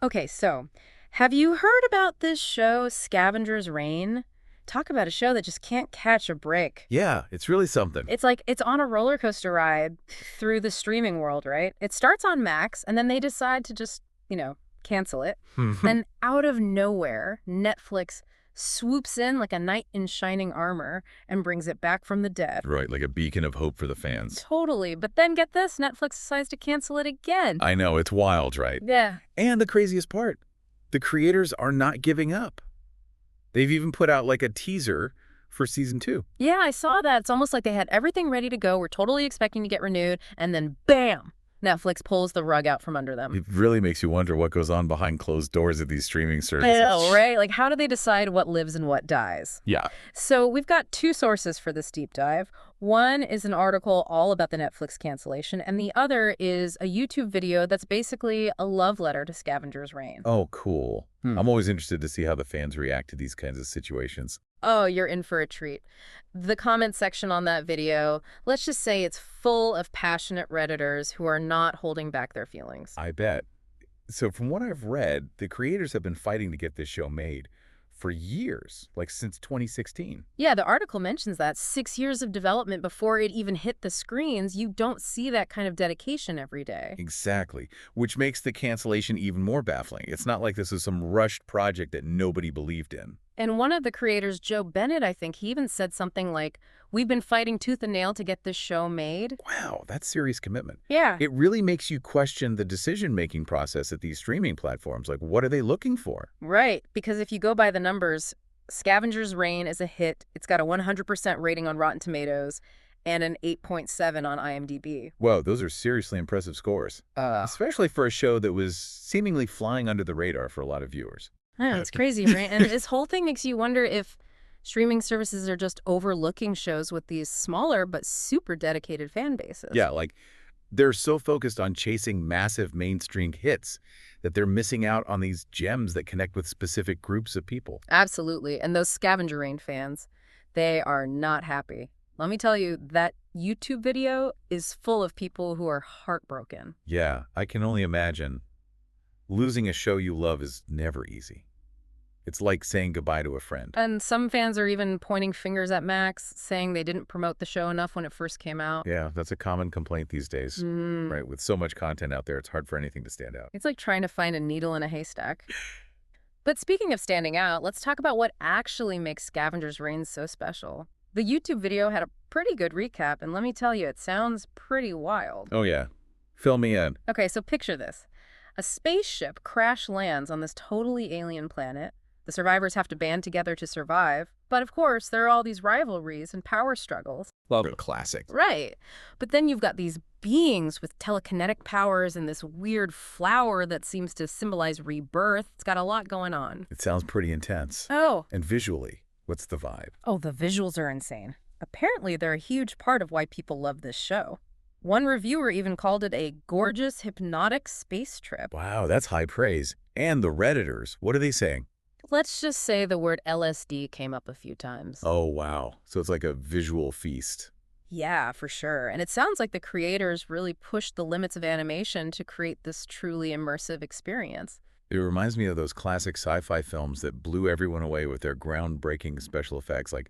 Okay, so have you heard about this show, Scavengers Reign? Talk about a show that just can't catch a break. Yeah, it's really something. It's like it's on a roller coaster ride through the streaming world, right? It starts on Max, and then they decide to just, cancel it. Then out of nowhere, Netflix swoops in like a knight in shining armor and brings it back from the dead. Right, like a beacon of hope for the fans. Totally. But then get this, Netflix decides to cancel it again. I know, it's wild, right? Yeah. And the craziest part, the creators are not giving up. They've even put out like a teaser for season 2. Yeah, I saw that. It's almost like they had everything ready to go. We're totally expecting to get renewed. And then bam, Netflix pulls the rug out from under them. It really makes you wonder what goes on behind closed doors at these streaming I services. know, right? Like, how do they decide what lives and what dies? Yeah. So we've got two sources for this deep dive. One is an article all about the Netflix cancellation, and the other is a YouTube video that's basically a love letter to Scavengers Reign. Oh, cool. I'm always interested to see how the fans react to these kinds of situations. Oh, you're in for a treat. The comment section on that video, let's just say it's full of passionate Redditors who are not holding back their feelings. I bet. So from what I've read, the creators have been fighting to get this show made for years, like since 2016. Yeah, the article mentions that 6 years of development before it even hit the screens. You don't see that kind of dedication every day. Exactly, which makes the cancellation even more baffling. It's not like this is some rushed project that nobody believed in. And one of the creators, Joe Bennett, I think, he even said something like, "We've been fighting tooth and nail to get this show made." Wow, that's serious commitment. Yeah. It really makes you question the decision-making process at these streaming platforms. Like, what are they looking for? Right, because if you go by the numbers, Scavengers Reign is a hit. It's got a 100% rating on Rotten Tomatoes and an 8.7 on IMDb. Whoa, those are seriously impressive scores. Especially for a show that was seemingly flying under the radar for a lot of viewers. I know, it's crazy, right? And this whole thing makes you wonder if streaming services are just overlooking shows with these smaller but super dedicated fan bases. Yeah, like they're so focused on chasing massive mainstream hits that they're missing out on these gems that connect with specific groups of people. Absolutely. And those Scavenger Reign fans, they are not happy. Let me tell you, that YouTube video is full of people who are heartbroken. Yeah, I can only imagine. Losing a show you love is never easy. It's like saying goodbye to a friend. And some fans are even pointing fingers at Max, saying they didn't promote the show enough when it first came out. Yeah, that's a common complaint these days, right? With so much content out there, it's hard for anything to stand out. It's like trying to find a needle in a haystack. But speaking of standing out, let's talk about what actually makes Scavengers Reign so special. The YouTube video had a pretty good recap, and let me tell you, it sounds pretty wild. Oh yeah, fill me in. Okay, so picture this. A spaceship crash lands on this totally alien planet. The survivors have to band together to survive. But of course, there are all these rivalries and power struggles. Love a classic. Right. But then you've got these beings with telekinetic powers and this weird flower that seems to symbolize rebirth. It's got a lot going on. It sounds pretty intense. Oh. And visually, what's the vibe? Oh, the visuals are insane. Apparently, they're a huge part of why people love this show. One reviewer even called it a gorgeous, hypnotic space trip. Wow, that's high praise. And the Redditors, what are they saying? Let's just say the word LSD came up a few times. Oh, wow. So it's like a visual feast. Yeah, for sure. And it sounds like the creators really pushed the limits of animation to create this truly immersive experience. It reminds me of those classic sci-fi films that blew everyone away with their groundbreaking special effects, like,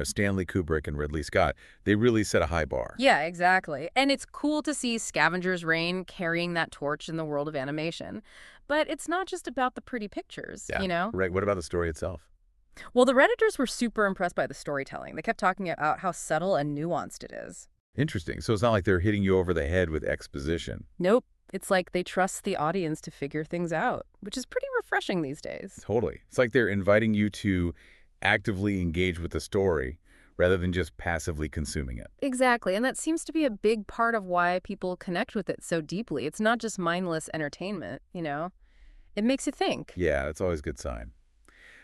Stanley Kubrick and Ridley Scott. They really set a high bar. Yeah, exactly. And it's cool to see Scavengers Reign carrying that torch in the world of animation. But it's not just about the pretty pictures, Right. What about the story itself? Well, the Redditors were super impressed by the storytelling. They kept talking about how subtle and nuanced it is. Interesting. So it's not like they're hitting you over the head with exposition. Nope. It's like they trust the audience to figure things out, which is pretty refreshing these days. Totally. It's like they're inviting you to actively engage with the story rather than just passively consuming it. Exactly, and that seems to be a big part of why people connect with it so deeply. It's not just mindless entertainment, It makes you think. Yeah, that's always a good sign.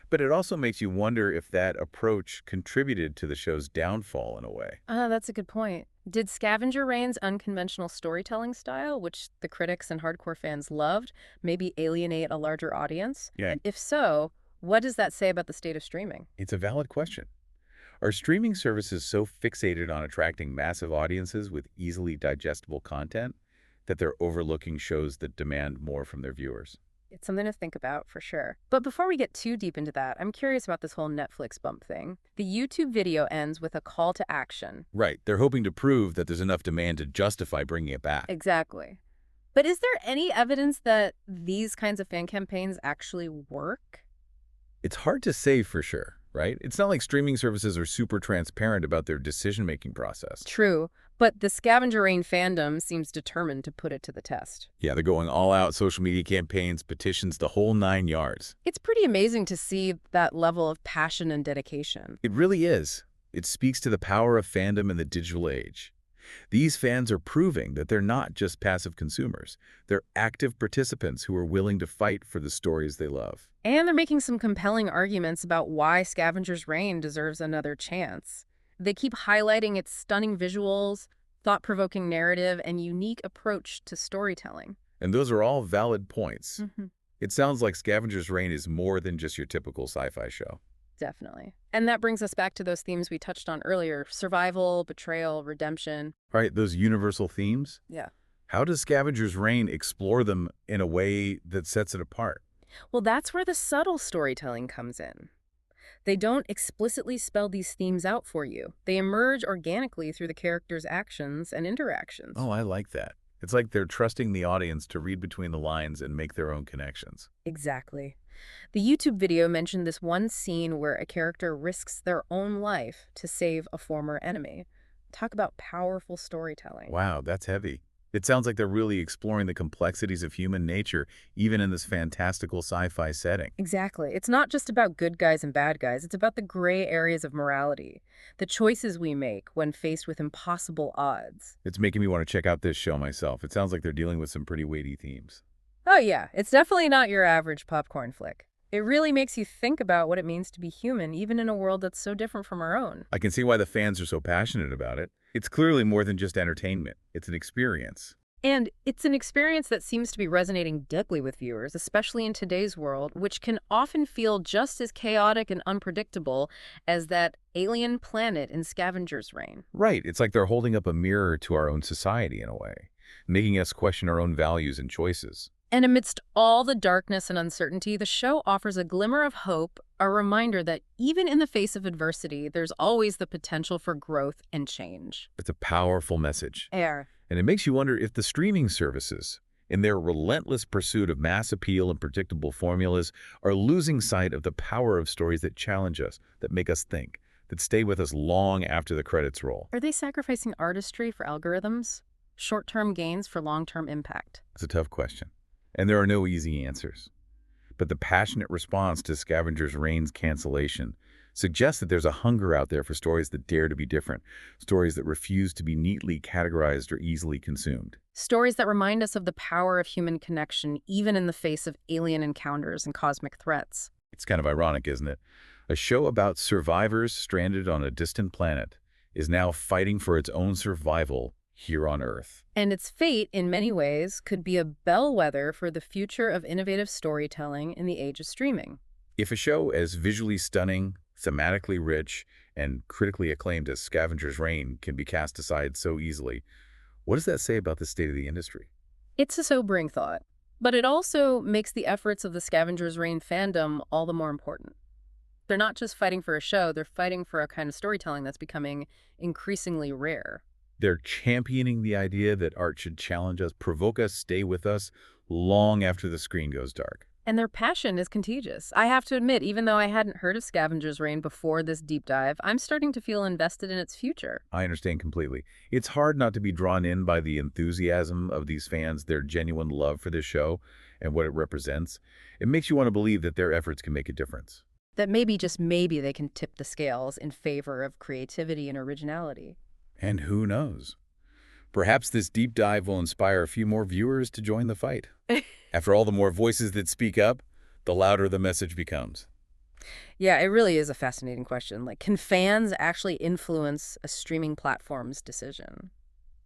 But it also makes you wonder if that approach contributed to the show's downfall in a way. That's a good point. Did Scavenger Reign's unconventional storytelling style, which the critics and hardcore fans loved, maybe alienate a larger audience? Yeah. And if so, what does that say about the state of streaming? It's a valid question. Are streaming services so fixated on attracting massive audiences with easily digestible content that they're overlooking shows that demand more from their viewers? It's something to think about for sure. But before we get too deep into that, I'm curious about this whole Netflix bump thing. The YouTube video ends with a call to action. Right. They're hoping to prove that there's enough demand to justify bringing it back. Exactly. But is there any evidence that these kinds of fan campaigns actually work? It's hard to say for sure, right? It's not like streaming services are super transparent about their decision-making process. True, but the Scavenger Reign fandom seems determined to put it to the test. Yeah, they're going all out, social media campaigns, petitions, the whole 9 yards. It's pretty amazing to see that level of passion and dedication. It really is. It speaks to the power of fandom in the digital age. These fans are proving that they're not just passive consumers. They're active participants who are willing to fight for the stories they love. And they're making some compelling arguments about why Scavengers Reign deserves another chance. They keep highlighting its stunning visuals, thought-provoking narrative, and unique approach to storytelling. And those are all valid points. Mm-hmm. It sounds like Scavengers Reign is more than just your typical sci-fi show. Definitely. And that brings us back to those themes we touched on earlier: survival, betrayal, redemption. All right, those universal themes? Yeah. How does Scavengers Reign explore them in a way that sets it apart? Well, that's where the subtle storytelling comes in. They don't explicitly spell these themes out for you. They emerge organically through the characters' actions and interactions. Oh, I like that. It's like they're trusting the audience to read between the lines and make their own connections. Exactly. The YouTube video mentioned this one scene where a character risks their own life to save a former enemy. Talk about powerful storytelling. Wow, that's heavy. It sounds like they're really exploring the complexities of human nature, even in this fantastical sci-fi setting. Exactly. It's not just about good guys and bad guys. It's about the gray areas of morality, the choices we make when faced with impossible odds. It's making me want to check out this show myself. It sounds like they're dealing with some pretty weighty themes. Oh yeah, it's definitely not your average popcorn flick. It really makes you think about what it means to be human, even in a world that's so different from our own. I can see why the fans are so passionate about it. It's clearly more than just entertainment. It's an experience. And it's an experience that seems to be resonating deeply with viewers, especially in today's world, which can often feel just as chaotic and unpredictable as that alien planet in Scavengers Reign. Right. It's like they're holding up a mirror to our own society in a way, making us question our own values and choices. And amidst all the darkness and uncertainty, the show offers a glimmer of hope, a reminder that even in the face of adversity, there's always the potential for growth and change. It's a powerful message. Air. And it makes you wonder if the streaming services, in their relentless pursuit of mass appeal and predictable formulas, are losing sight of the power of stories that challenge us, that make us think, that stay with us long after the credits roll. Are they sacrificing artistry for algorithms? Short-term gains for long-term impact? It's a tough question. And there are no easy answers. But the passionate response to Scavengers Reign's cancellation suggests that there's a hunger out there for stories that dare to be different, stories that refuse to be neatly categorized or easily consumed. Stories that remind us of the power of human connection, even in the face of alien encounters and cosmic threats. It's kind of ironic, isn't it? A show about survivors stranded on a distant planet is now fighting for its own survival here on Earth. And its fate, in many ways, could be a bellwether for the future of innovative storytelling in the age of streaming. If a show as visually stunning, thematically rich, and critically acclaimed as Scavengers Reign can be cast aside so easily, what does that say about the state of the industry? It's a sobering thought, but it also makes the efforts of the Scavengers Reign fandom all the more important. They're not just fighting for a show, they're fighting for a kind of storytelling that's becoming increasingly rare. They're championing the idea that art should challenge us, provoke us, stay with us long after the screen goes dark. And their passion is contagious. I have to admit, even though I hadn't heard of Scavengers Reign before this deep dive, I'm starting to feel invested in its future. I understand completely. It's hard not to be drawn in by the enthusiasm of these fans, their genuine love for this show and what it represents. It makes you want to believe that their efforts can make a difference. That maybe, just maybe, they can tip the scales in favor of creativity and originality. And who knows? Perhaps this deep dive will inspire a few more viewers to join the fight. After all, the more voices that speak up, the louder the message becomes. Yeah, it really is a fascinating question. Like, can fans actually influence a streaming platform's decision?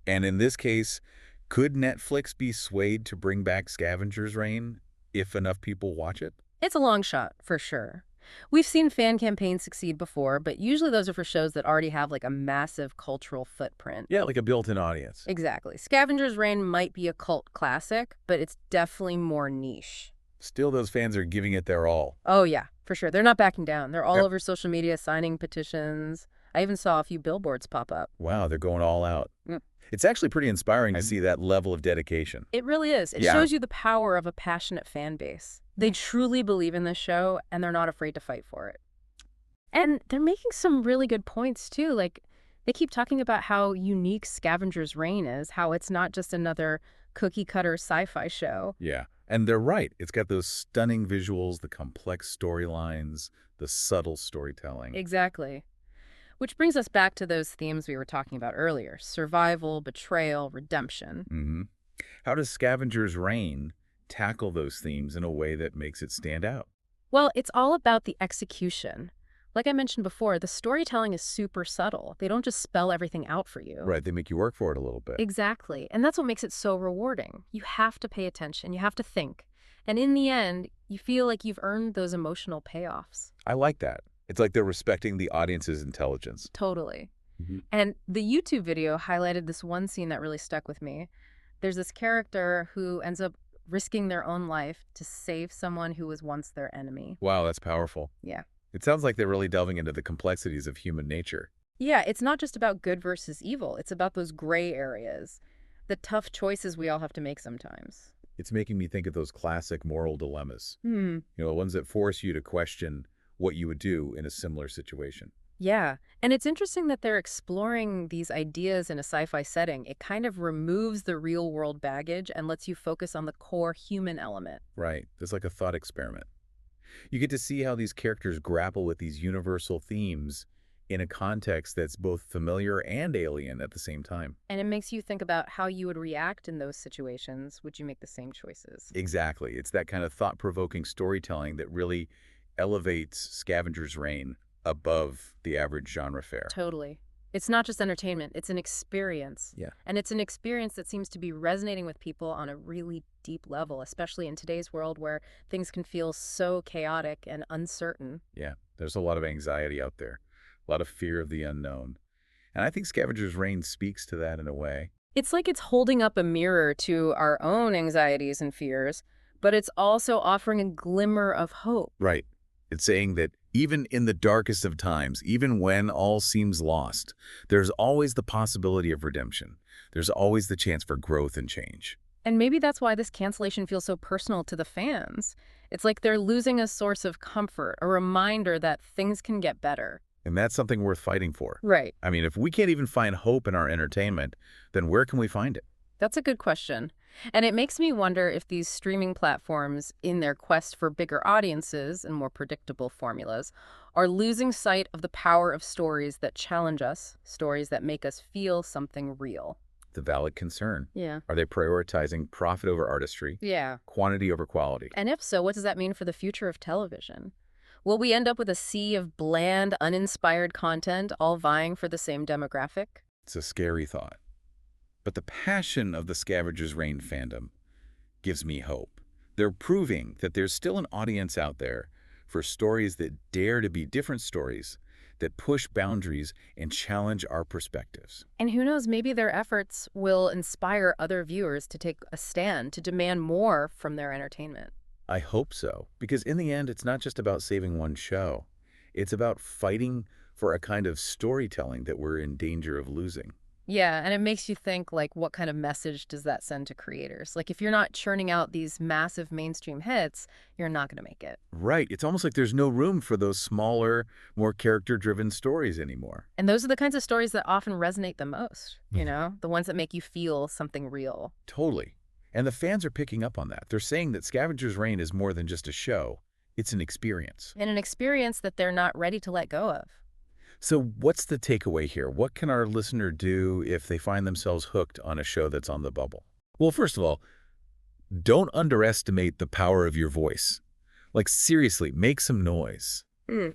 And in this case, could Netflix be swayed to bring back Scavengers Reign if enough people watch it? It's a long shot, for sure. We've seen fan campaigns succeed before, but usually those are for shows that already have like a massive cultural footprint. Yeah, like a built-in audience. Exactly. Scavengers Reign might be a cult classic, but it's definitely more niche. Still, those fans are giving it their all. Oh, yeah, for sure. They're not backing down. They're all Yeah. over social media signing petitions. I even saw a few billboards pop up. Wow, they're going all out. Mm. It's actually pretty inspiring to see that level of dedication. It really is. It Yeah. shows you the power of a passionate fan base. They truly believe in this show, and they're not afraid to fight for it. And they're making some really good points, too. Like, they keep talking about how unique Scavengers Reign is, how it's not just another cookie-cutter sci-fi show. Yeah, and they're right. It's got those stunning visuals, the complex storylines, the subtle storytelling. Exactly. Which brings us back to those themes we were talking about earlier: survival, betrayal, redemption. Mm-hmm. How does Scavengers Reign tackle those themes in a way that makes it stand out? Well, it's all about the execution. Like I mentioned before, the storytelling is super subtle. They don't just spell everything out for you. Right, they make you work for it a little bit. Exactly. And that's what makes it so rewarding. You have to pay attention. You have to think. And in the end, you feel like you've earned those emotional payoffs. I like that. It's like they're respecting the audience's intelligence. Totally. Mm-hmm. And the YouTube video highlighted this one scene that really stuck with me. There's this character who ends up risking their own life to save someone who was once their enemy. Wow, that's powerful. Yeah. It sounds like they're really delving into the complexities of human nature. Yeah, it's not just about good versus evil. It's about those gray areas, the tough choices we all have to make sometimes. It's making me think of those classic moral dilemmas. Hmm. You know, the ones that force you to question what you would do in a similar situation. Yeah, and it's interesting that they're exploring these ideas in a sci-fi setting. It kind of removes the real-world baggage and lets you focus on the core human element. Right. There's like a thought experiment. You get to see how these characters grapple with these universal themes in a context that's both familiar and alien at the same time. And it makes you think about how you would react in those situations. Would you make the same choices? Exactly. It's that kind of thought-provoking storytelling that really elevates Scavengers Reign above the average genre fare. Totally. It's not just entertainment, it's an experience. Yeah. And it's an experience that seems to be resonating with people on a really deep level, especially in today's world where things can feel so chaotic and uncertain. Yeah, there's a lot of anxiety out there, a lot of fear of the unknown. And I think Scavengers Reign speaks to that in a way. It's like it's holding up a mirror to our own anxieties and fears, but it's also offering a glimmer of hope. Right. It's saying that even in the darkest of times, even when all seems lost, there's always the possibility of redemption. There's always the chance for growth and change. And maybe that's why this cancellation feels so personal to the fans. It's like they're losing a source of comfort, a reminder that things can get better. And that's something worth fighting for. Right. I mean, if we can't even find hope in our entertainment, then where can we find it? That's a good question. And it makes me wonder if these streaming platforms, in their quest for bigger audiences and more predictable formulas, are losing sight of the power of stories that challenge us, stories that make us feel something real. The valid concern. Yeah. Are they prioritizing profit over artistry, Yeah. quantity over quality? And if so, what does that mean for the future of television? Will we end up with a sea of bland, uninspired content all vying for the same demographic? It's a scary thought. But the passion of the Scavengers Reign fandom gives me hope. They're proving that there's still an audience out there for stories that dare to be different stories, that push boundaries and challenge our perspectives. And who knows, maybe their efforts will inspire other viewers to take a stand, to demand more from their entertainment. I hope so, because in the end, it's not just about saving one show. It's about fighting for a kind of storytelling that we're in danger of losing. Yeah, and it makes you think, like, what kind of message does that send to creators? Like, if you're not churning out these massive mainstream hits, you're not going to make it. Right. It's almost like there's no room for those smaller, more character-driven stories anymore. And those are the kinds of stories that often resonate the most, you know? The ones that make you feel something real. Totally. And the fans are picking up on that. They're saying that Scavengers Reign is more than just a show. It's an experience. And an experience that they're not ready to let go of. So what's the takeaway here? What can our listener do if they find themselves hooked on a show that's on the bubble? Well, first of all, don't underestimate the power of your voice. Like, seriously, make some noise.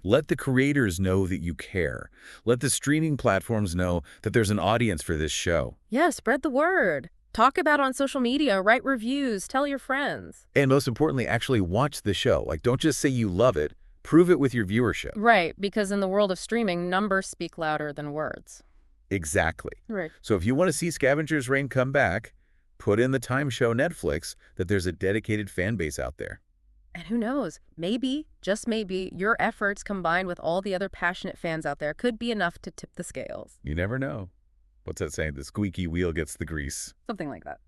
Let the creators know that you care. Let the streaming platforms know that there's an audience for this show. Yeah, spread the word. Talk about it on social media, write reviews, tell your friends. And most importantly, actually watch the show. Like, don't just say you love it. Prove it with your viewership. Right, because in the world of streaming, numbers speak louder than words. Exactly. Right. So if you want to see Scavengers Reign come back, put in the time show Netflix that there's a dedicated fan base out there. And who knows, maybe, just maybe, your efforts combined with all the other passionate fans out there could be enough to tip the scales. You never know. What's that saying? The squeaky wheel gets the grease. Something like that.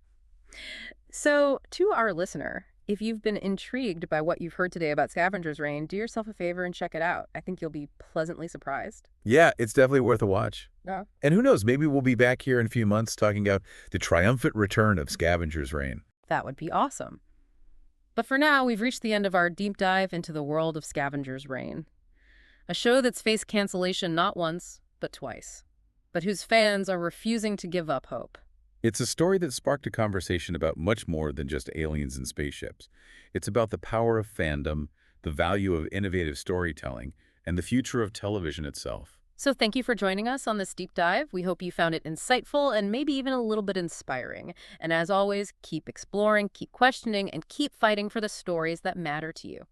So, to our listener, if you've been intrigued by what you've heard today about Scavengers Reign, do yourself a favor and check it out. I think you'll be pleasantly surprised. Yeah, it's definitely worth a watch. Yeah. And who knows, maybe we'll be back here in a few months talking about the triumphant return of Scavengers Reign. That would be awesome. But for now, we've reached the end of our deep dive into the world of Scavengers Reign. A show that's faced cancellation not once, but twice, but whose fans are refusing to give up hope. It's a story that sparked a conversation about much more than just aliens and spaceships. It's about the power of fandom, the value of innovative storytelling, and the future of television itself. So thank you for joining us on this deep dive. We hope you found it insightful and maybe even a little bit inspiring. And as always, keep exploring, keep questioning, and keep fighting for the stories that matter to you.